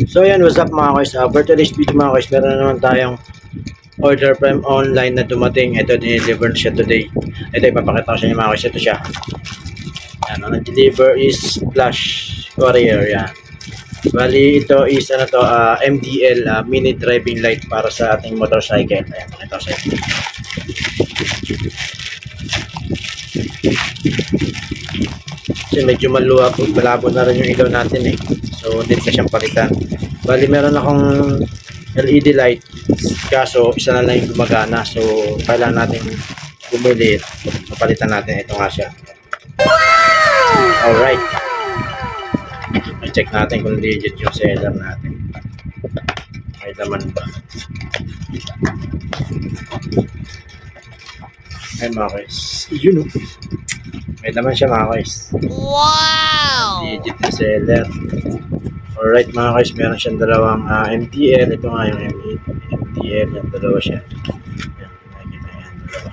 So yan, what's up mga guys? For today's video mga guys, meron na naman tayong order from online na dumating. Ito, dinideliver siya today. Ito, ipapakita ko sa inyo mga guys. Ito siya. Yan, ang deliver is Flash Courier. Yan. Bali, ito is ano to, MDL, mini driving light para sa ating motorcycle. Ayan, pakita ko sa inyo. Kasi medyo malabo na rin yung ilaw natin eh. So, hindi na siyang palitan. Bali, meron akong LED light. Kaso, isa na lang yung gumagana. So, kailangan natin bumili. Mapalitan natin. Ito nga siya. Alright. I-check natin kung legit yung seller natin. May laman ba? Ay mga guys. Yun o. May laman siya mga guys. Wow! Legit na seller. Alright mga guys, meron siyang dalawang MTL. Ito nga yung MTL. Yung dalawa siya. Yan, nakikita yan, dalawa.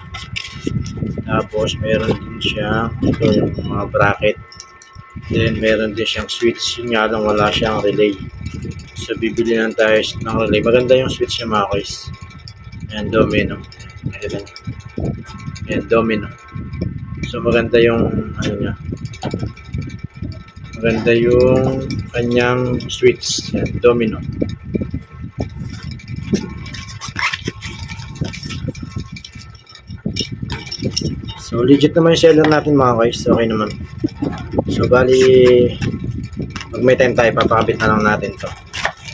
Tapos meron din siyang ito yung mga bracket. Then meron din siyang switch. Yun nga lang wala siyang relay. So bibili lang tayo ng relay. Maganda yung switch niya mga guys. Yan, domino. Nakikita niyo. Yan, domino. So maganda yung ano niya. Maganda yung kanyang switch. Yan, domino. So legit naman yung seller natin mga guys. Okay naman. So bali, pag may time tayo, papakabit na lang natin to.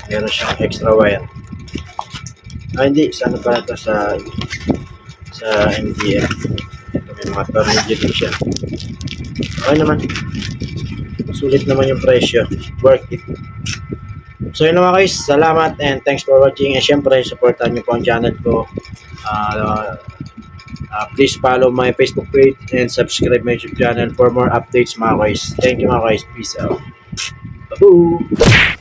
Meron siyang extra wire. Hindi, sa ano pala to, sa MDF. Ito may mga tornilyo din siya. Okay naman. Sulit naman yung presyo. Worth it. So yun naman guys, salamat and thanks for watching. And syempre, supportan nyo po ang channel ko. Please follow my Facebook page and subscribe my YouTube channel for more updates mga guys. Thank you mga guys. Peace out. Bye-bye.